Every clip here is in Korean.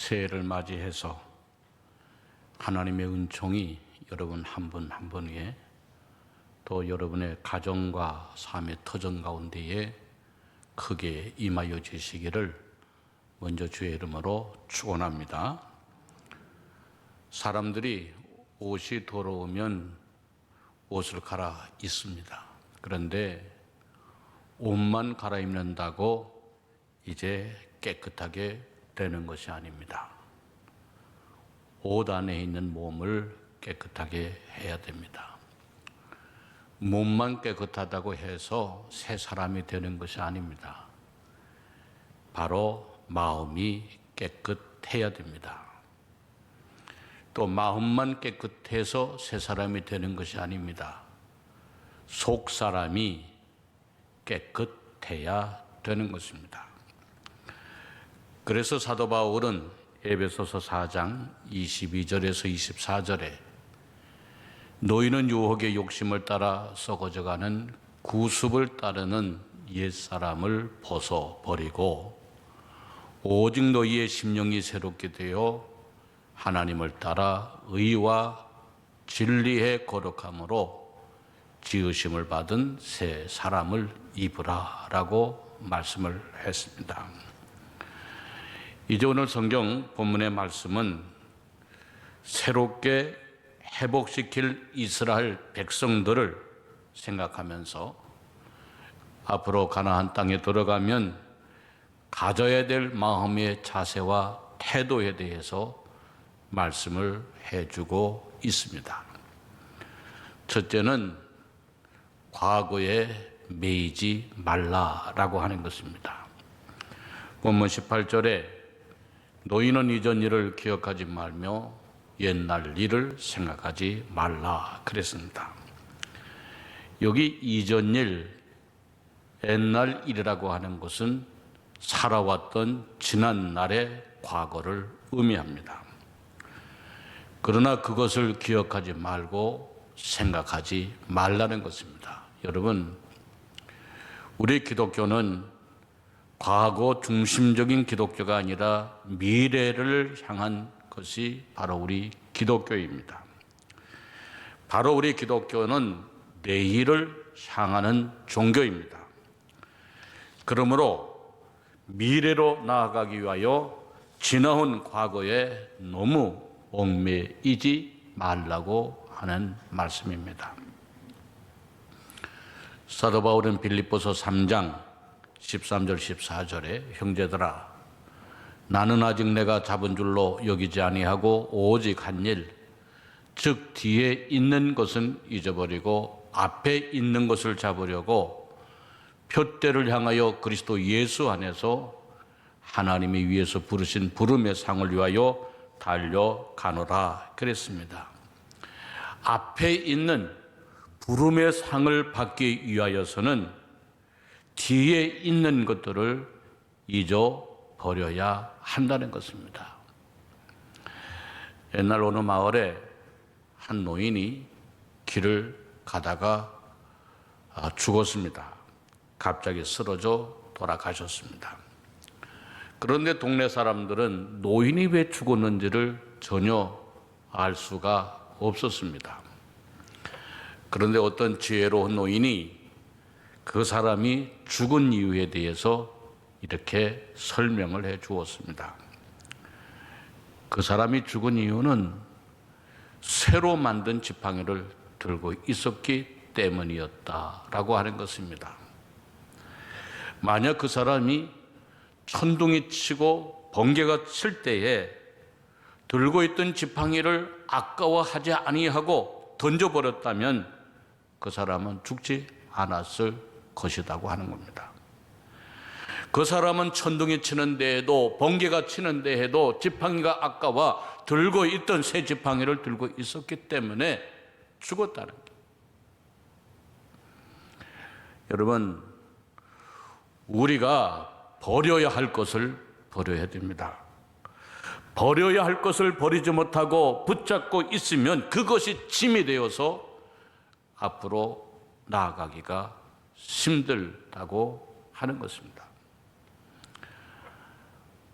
새해를 맞이해서 하나님의 은총이 여러분 한 분 한 분 위에 또 여러분의 가정과 삶의 터전 가운데에 크게 임하여 주시기를 먼저 주의 이름으로 축원합니다. 사람들이 옷이 더러우면 옷을 갈아 입습니다. 그런데 옷만 갈아입는다고 이제 깨끗하게 되는 것이 아닙니다. 옷 안에 있는 몸을 깨끗하게 해야 됩니다. 몸만 깨끗하다고 해서 새 사람이 되는 것이 아닙니다. 바로 마음이 깨끗해야 됩니다. 또 마음만 깨끗해서 새 사람이 되는 것이 아닙니다. 속 사람이 깨끗해야 되는 것입니다. 그래서 사도 바울은 에베소서 4장 22절에서 24절에 너희는 유혹의 욕심을 따라 썩어져가는 구습을 따르는 옛사람을 벗어버리고 오직 너희의 심령이 새롭게 되어 하나님을 따라 의와 진리의 거룩함으로 지으심을 받은 새 사람을 입으라 라고 말씀을 했습니다. 이제 오늘 성경 본문의 말씀은 새롭게 회복시킬 이스라엘 백성들을 생각하면서 앞으로 가나안 땅에 들어가면 가져야 될 마음의 자세와 태도에 대해서 말씀을 해주고 있습니다. 첫째는 과거에 매이지 말라라고 하는 것입니다. 본문 18절에 너희는 이전 일을 기억하지 말며 옛날 일을 생각하지 말라 그랬습니다. 여기 이전 일, 옛날 일이라고 하는 것은 살아왔던 지난 날의 과거를 의미합니다. 그러나 그것을 기억하지 말고 생각하지 말라는 것입니다. 여러분, 우리 기독교는 과거 중심적인 기독교가 아니라 미래를 향한 것이 바로 우리 기독교입니다. 바로 우리 기독교는 내일을 향하는 종교입니다. 그러므로 미래로 나아가기 위하여 지나온 과거에 너무 얽매이지 말라고 하는 말씀입니다. 사도 바울은 빌립보서 3장 13절 14절에 형제들아 나는 아직 내가 잡은 줄로 여기지 아니하고 오직 한 일 즉 뒤에 있는 것은 잊어버리고 앞에 있는 것을 잡으려고 표대를 향하여 그리스도 예수 안에서 하나님이 위에서 부르신 부름의 상을 위하여 달려가노라 그랬습니다. 앞에 있는 부름의 상을 받기 위하여서는 뒤에 있는 것들을 잊어버려야 한다는 것입니다. 옛날 어느 마을에 한 노인이 길을 가다가 죽었습니다. 갑자기 쓰러져 돌아가셨습니다. 그런데 동네 사람들은 노인이 왜 죽었는지를 전혀 알 수가 없었습니다. 그런데 어떤 지혜로운 노인이 그 사람이 죽은 이유에 대해서 이렇게 설명을 해 주었습니다. 그 사람이 죽은 이유는 새로 만든 지팡이를 들고 있었기 때문이었다라고 하는 것입니다. 만약 그 사람이 천둥이 치고 번개가 칠 때에 들고 있던 지팡이를 아까워하지 아니하고 던져버렸다면 그 사람은 죽지 않았을 것이라고 하는 겁니다. 그 사람은 천둥이 치는 데에도 번개가 치는 데에도 지팡이가 아까워 들고 있던 새 지팡이를 들고 있었기 때문에 죽었다는 거예요. 여러분, 우리가 버려야 할 것을 버려야 됩니다. 버려야 할 것을 버리지 못하고 붙잡고 있으면 그것이 짐이 되어서 앞으로 나아가기가 힘들다고 하는 것입니다.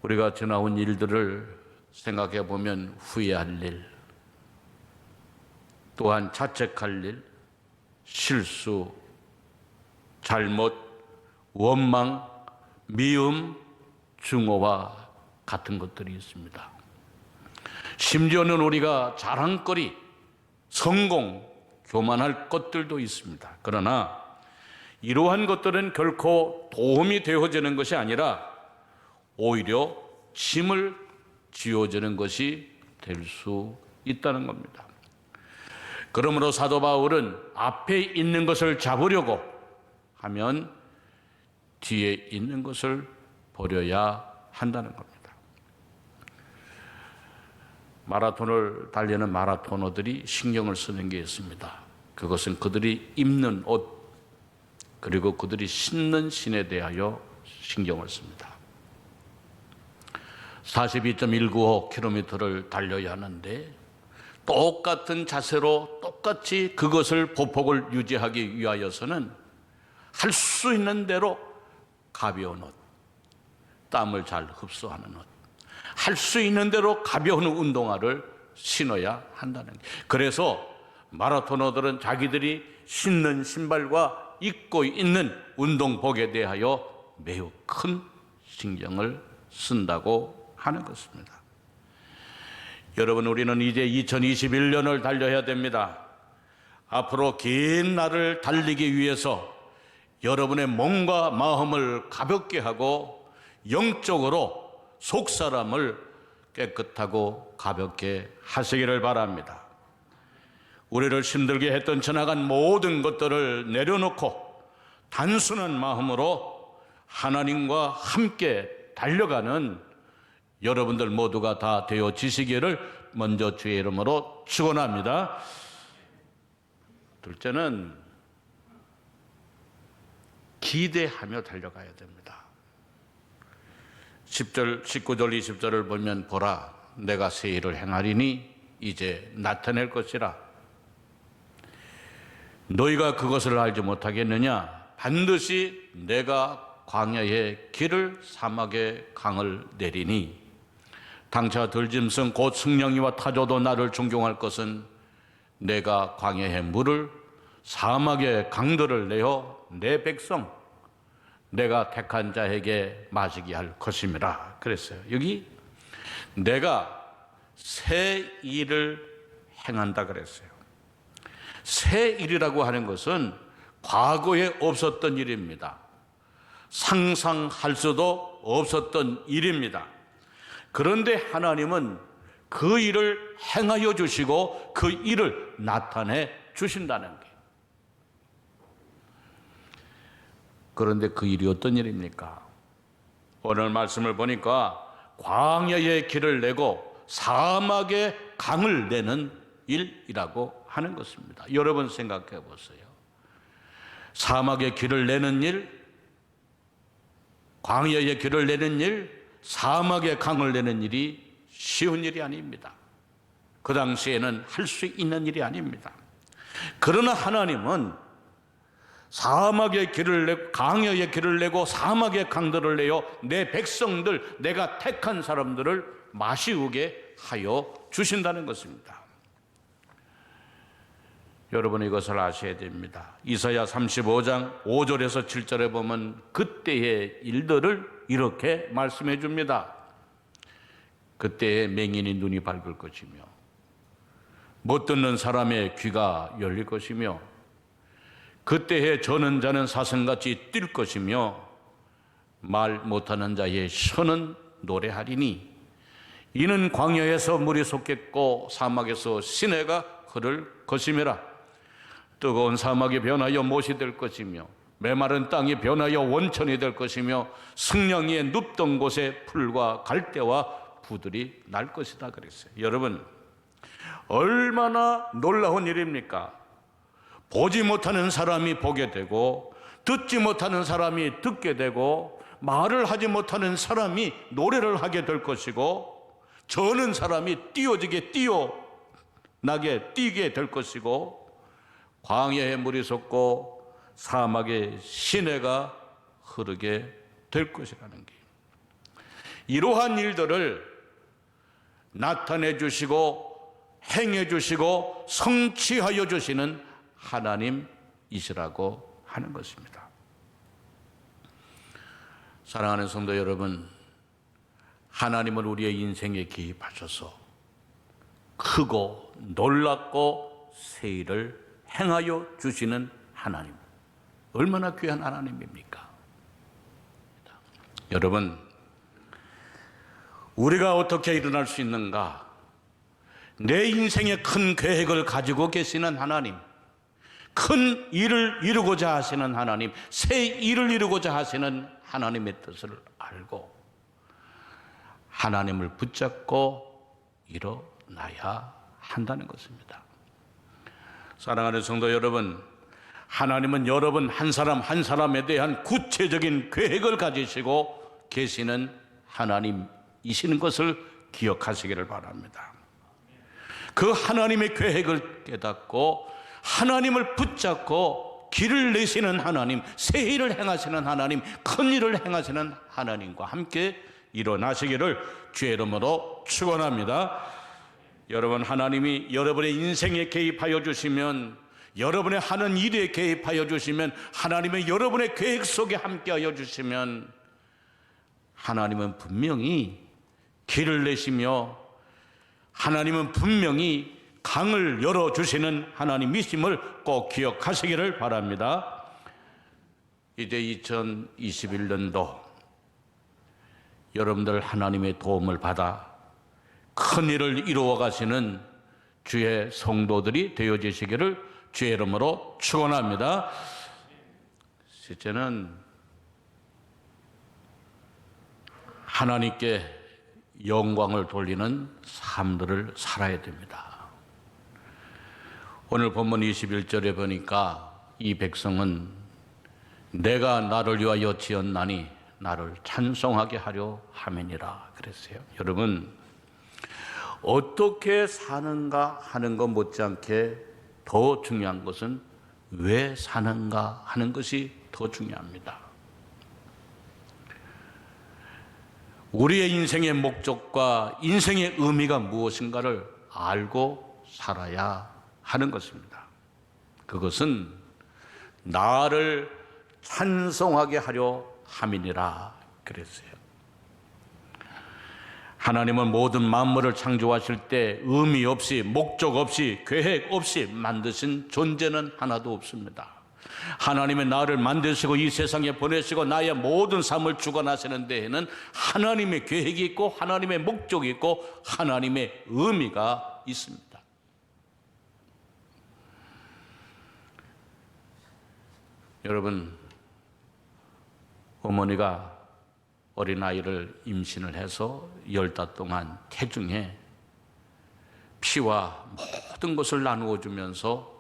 우리가 지나온 일들을 생각해 보면 후회할 일, 또한 자책할 일, 실수, 잘못, 원망, 미움, 증오와 같은 것들이 있습니다. 심지어는 우리가 자랑거리, 성공, 교만할 것들도 있습니다. 그러나 이러한 것들은 결코 도움이 되어지는 것이 아니라 오히려 짐을 지어주는 것이 될 수 있다는 겁니다. 그러므로 사도 바울은 앞에 있는 것을 잡으려고 하면 뒤에 있는 것을 버려야 한다는 겁니다. 마라톤을 달리는 마라토너들이 신경을 쓰는 게 있습니다. 그것은 그들이 입는 옷, 그리고 그들이 신는 신에 대하여 신경을 씁니다. 42.195km를 달려야 하는데 똑같은 자세로 똑같이 그것을 보폭을 유지하기 위하여서는 할 수 있는 대로 가벼운 옷, 땀을 잘 흡수하는 옷, 할 수 있는 대로 가벼운 운동화를 신어야 한다는 거예요. 그래서 마라토너들은 자기들이 신는 신발과 입고 있는 운동복에 대하여 매우 큰 신경을 쓴다고 하는 것입니다. 여러분, 우리는 이제 2021년을 달려야 됩니다. 앞으로 긴 날을 달리기 위해서 여러분의 몸과 마음을 가볍게 하고 영적으로 속사람을 깨끗하고 가볍게 하시기를 바랍니다. 우리를 힘들게 했던 지나간 모든 것들을 내려놓고 단순한 마음으로 하나님과 함께 달려가는 여러분들 모두가 다 되어지시기를 먼저 주의 이름으로 축원합니다. 둘째는 기대하며 달려가야 됩니다. 10절, 19절, 20절을 보면 보라, 내가 새 일을 행하리니 이제 나타낼 것이라. 너희가 그것을 알지 못하겠느냐? 반드시 내가 광야의 길을 사막의 강을 내리니 당차 들짐승 곧 승냥이와 타조도 나를 존경할 것은 내가 광야의 물을 사막의 강들을 내어 내 백성 내가 택한 자에게 마시게 할 것임이라 그랬어요. 여기 내가 새 일을 행한다 그랬어요. 새 일이라고 하는 것은 과거에 없었던 일입니다. 상상할 수도 없었던 일입니다. 그런데 하나님은 그 일을 행하여 주시고 그 일을 나타내 주신다는 거예요. 그런데 그 일이 어떤 일입니까? 오늘 말씀을 보니까 광야의 길을 내고 사막의 강을 내는 일이라고 하는 것입니다. 여러분 생각해 보세요. 사막의 길을 내는 일, 광야의 길을 내는 일, 사막의 강을 내는 일이 쉬운 일이 아닙니다. 그 당시에는 할 수 있는 일이 아닙니다. 그러나 하나님은 사막의 길을 내고 광야의 길을 내고 사막의 강들을 내어 내 백성들, 내가 택한 사람들을 마시우게 하여 주신다는 것입니다. 여러분 이것을 아셔야 됩니다. 이사야 35장 5절에서 7절에 보면 그때의 일들을 이렇게 말씀해 줍니다. 그때의 맹인이 눈이 밝을 것이며 못 듣는 사람의 귀가 열릴 것이며 그때에 저는 자는 사슴같이 뛸 것이며 말 못하는 자의 혀는 노래하리니 이는 광야에서 물이 솟겠고 사막에서 시내가 흐를 것임이라. 뜨거운 사막이 변하여 못이 될 것이며 메마른 땅이 변하여 원천이 될 것이며 승냥이의 눕던 곳에 풀과 갈대와 부들이 날 것이다 그랬어요. 여러분 얼마나 놀라운 일입니까? 보지 못하는 사람이 보게 되고 듣지 못하는 사람이 듣게 되고 말을 하지 못하는 사람이 노래를 하게 될 것이고 저는 사람이 뛰게 될 것이고 광야에 물이 솟고 사막에 시내가 흐르게 될 것이라는 게, 이러한 일들을 나타내 주시고 행해 주시고 성취하여 주시는 하나님이시라고 하는 것입니다. 사랑하는 성도 여러분, 하나님은 우리의 인생에 개입하셔서 크고 놀랍고 새 일을 행하여 주시는 하나님, 얼마나 귀한 하나님입니까? 여러분, 우리가 어떻게 일어날 수 있는가? 내 인생에 큰 계획을 가지고 계시는 하나님, 큰 일을 이루고자 하시는 하나님, 새 일을 이루고자 하시는 하나님의 뜻을 알고 하나님을 붙잡고 일어나야 한다는 것입니다. 사랑하는 성도 여러분, 하나님은 여러분 한 사람 한 사람에 대한 구체적인 계획을 가지시고 계시는 하나님이시는 것을 기억하시기를 바랍니다. 그 하나님의 계획을 깨닫고 하나님을 붙잡고 길을 내시는 하나님, 새 일을 행하시는 하나님, 큰 일을 행하시는 하나님과 함께 일어나시기를 주의 이름으로 축원합니다. 여러분, 하나님이 여러분의 인생에 개입하여 주시면, 여러분의 하는 일에 개입하여 주시면, 하나님의 여러분의 계획 속에 함께하여 주시면 하나님은 분명히 길을 내시며 하나님은 분명히 강을 열어주시는 하나님이심을 꼭 기억하시기를 바랍니다. 이제 2021년도 여러분들 하나님의 도움을 받아 큰 일을 이루어 가시는 주의 성도들이 되어지시기를 주의 이름으로 축원합니다. 셋째는 하나님께 영광을 돌리는 삶들을 살아야 됩니다. 오늘 본문 21절에 보니까 이 백성은 내가 나를 위하여 지었나니 나를 찬송하게 하려 함이니라 그랬어요. 여러분, 어떻게 사는가 하는 것 못지않게 더 중요한 것은 왜 사는가 하는 것이 더 중요합니다. 우리의 인생의 목적과 인생의 의미가 무엇인가를 알고 살아야 하는 것입니다. 그것은 나를 찬송하게 하려 함이니라 그랬어요. 하나님은 모든 만물을 창조하실 때 의미 없이, 목적 없이, 계획 없이 만드신 존재는 하나도 없습니다. 하나님의 나를 만드시고 이 세상에 보내시고 나의 모든 삶을 주관하시는 데에는 하나님의 계획이 있고 하나님의 목적이 있고 하나님의 의미가 있습니다. 여러분, 어머니가 어린아이를 임신을 해서 10달 동안 태중에 피와 모든 것을 나누어 주면서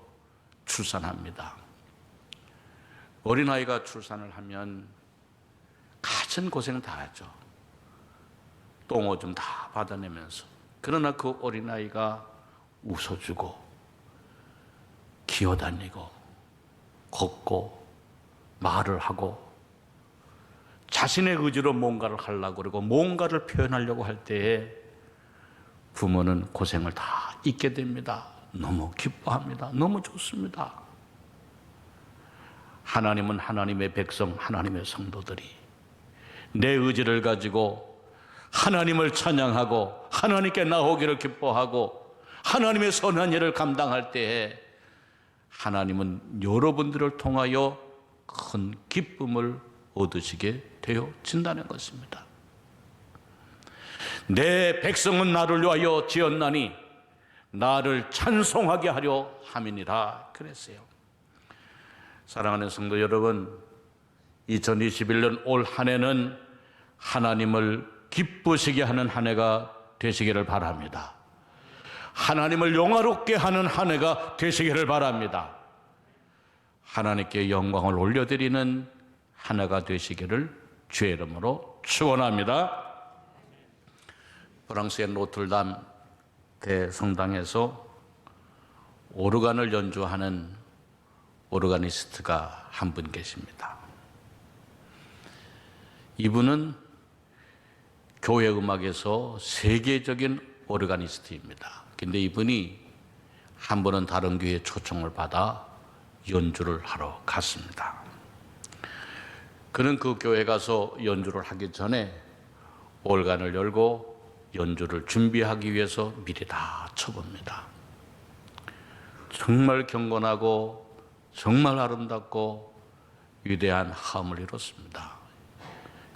출산합니다. 어린아이가 출산을 하면 가진 고생 다 하죠. 똥오줌 다 받아내면서. 그러나 그 어린아이가 웃어주고 기어다니고 걷고 말을 하고 자신의 의지로 뭔가를 하려고 그러고 뭔가를 표현하려고 할 때에 부모는 고생을 다 잊게 됩니다. 너무 기뻐합니다. 너무 좋습니다. 하나님은 하나님의 백성, 하나님의 성도들이 내 의지를 가지고 하나님을 찬양하고 하나님께 나오기를 기뻐하고 하나님의 선한 일을 감당할 때에 하나님은 여러분들을 통하여 큰 기쁨을 얻으시게 되어진다는 것입니다. 내 백성은 나를 위하여 지었나니 나를 찬송하게 하려 함이니라 그랬어요. 사랑하는 성도 여러분, 2021년 올 한 해는 하나님을 기쁘시게 하는 한 해가 되시기를 바랍니다. 하나님을 영화롭게 하는 한 해가 되시기를 바랍니다. 하나님께 영광을 올려드리는 한 해가 되시기를 주의 이름으로 축원합니다. 프랑스의 노틀담 대성당에서 오르간을 연주하는 오르가니스트가 한 분 계십니다. 이분은 교회 음악에서 세계적인 오르가니스트입니다. 근데 이분이 한 번은 다른 교회에 초청을 받아 연주를 하러 갔습니다. 그는 그 교회 가서 연주를 하기 전에 올간을 열고 연주를 준비하기 위해서 미리 다 쳐봅니다. 정말 경건하고 정말 아름답고 위대한 화음을 이뤘습니다.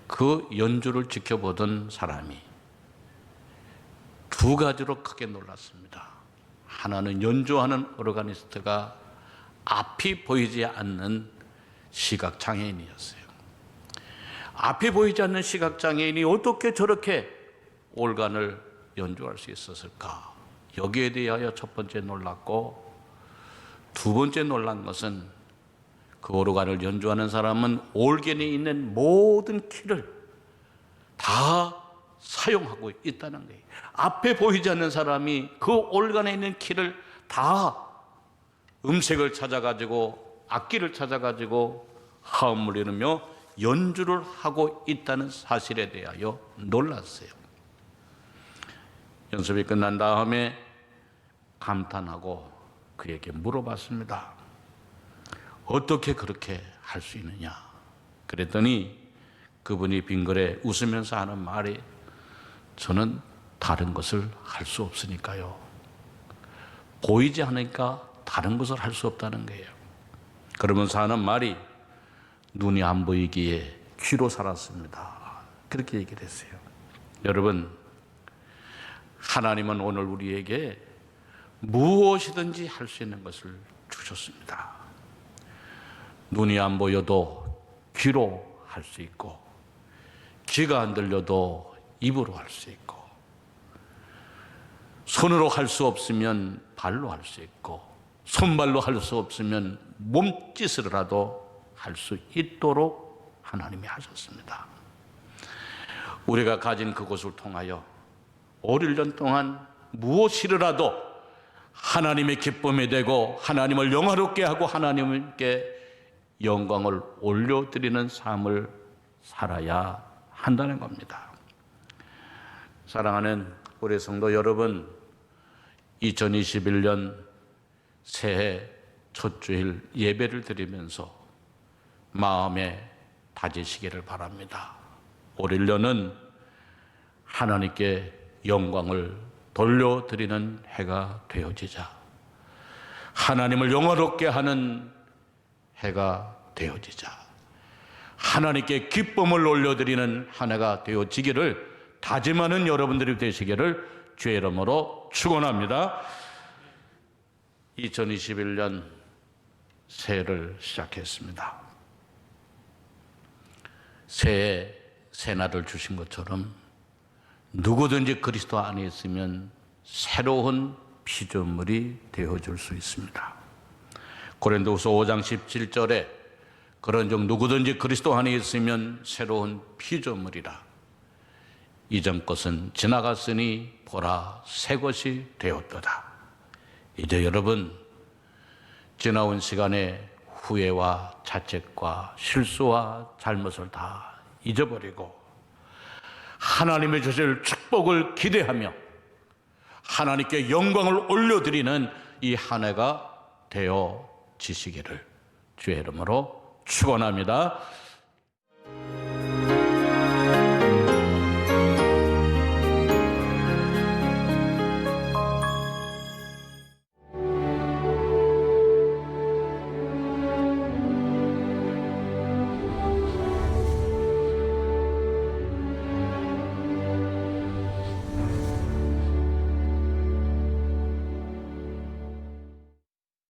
그 연주를 지켜보던 사람이 두 가지로 크게 놀랐습니다. 하나는 연주하는 오르가니스트가 앞이 보이지 않는 시각장애인이었어요. 앞이 보이지 않는 시각장애인이 어떻게 저렇게 올간을 연주할 수 있었을까? 여기에 대하여 첫 번째 놀랐고, 두 번째 놀란 것은 그 오르간을 연주하는 사람은 올겐에 있는 모든 키를 다 사용하고 있다는 거예요. 앞에 보이지 않는 사람이 그 올간에 있는 키를 다 음색을 찾아가지고 악기를 찾아가지고 화음을 이루며 연주를 하고 있다는 사실에 대하여 놀랐어요. 연습이 끝난 다음에 감탄하고 그에게 물어봤습니다. 어떻게 그렇게 할 수 있느냐? 그랬더니 그분이 빙그레 웃으면서 하는 말이, 저는 다른 것을 할 수 없으니까요. 보이지 않으니까 다른 것을 할 수 없다는 거예요. 그러면서 하는 말이, 눈이 안 보이기에 귀로 살았습니다. 그렇게 얘기를 했어요. 여러분, 하나님은 오늘 우리에게 무엇이든지 할 수 있는 것을 주셨습니다. 눈이 안 보여도 귀로 할 수 있고, 귀가 안 들려도 입으로 할 수 있고, 손으로 할 수 없으면 발로 할 수 있고, 손발로 할 수 없으면 몸짓으로라도 할 수 있도록 하나님이 하셨습니다. 우리가 가진 그것을 통하여 올 1년 동안 무엇이라도 하나님의 기쁨이 되고 하나님을 영화롭게 하고 하나님께 영광을 올려드리는 삶을 살아야 한다는 겁니다. 사랑하는 우리 성도 여러분, 2021년 새해 첫 주일 예배를 드리면서 마음에 다지시기를 바랍니다. 올 1년은 하나님께 영광을 돌려드리는 해가 되어지자, 하나님을 영화롭게 하는 해가 되어지자, 하나님께 기쁨을 올려드리는 한 해가 되어지기를 다짐하는 여러분들이 되시기를 주의 이름으로 축원합니다. 2021년 새해를 시작했습니다. 새해 새날을 주신 것처럼 누구든지 그리스도 안에 있으면 새로운 피조물이 되어줄 수 있습니다. 고린도후서 5장 17절에 그런즉 누구든지 그리스도 안에 있으면 새로운 피조물이라, 이전 것은 지나갔으니 보라 새 것이 되었도다. 이제 여러분, 지나온 시간에 후회와 자책과 실수와 잘못을 다 잊어버리고 하나님의 주실 축복을 기대하며 하나님께 영광을 올려드리는 이 한 해가 되어지시기를 주의 이름으로 축원합니다.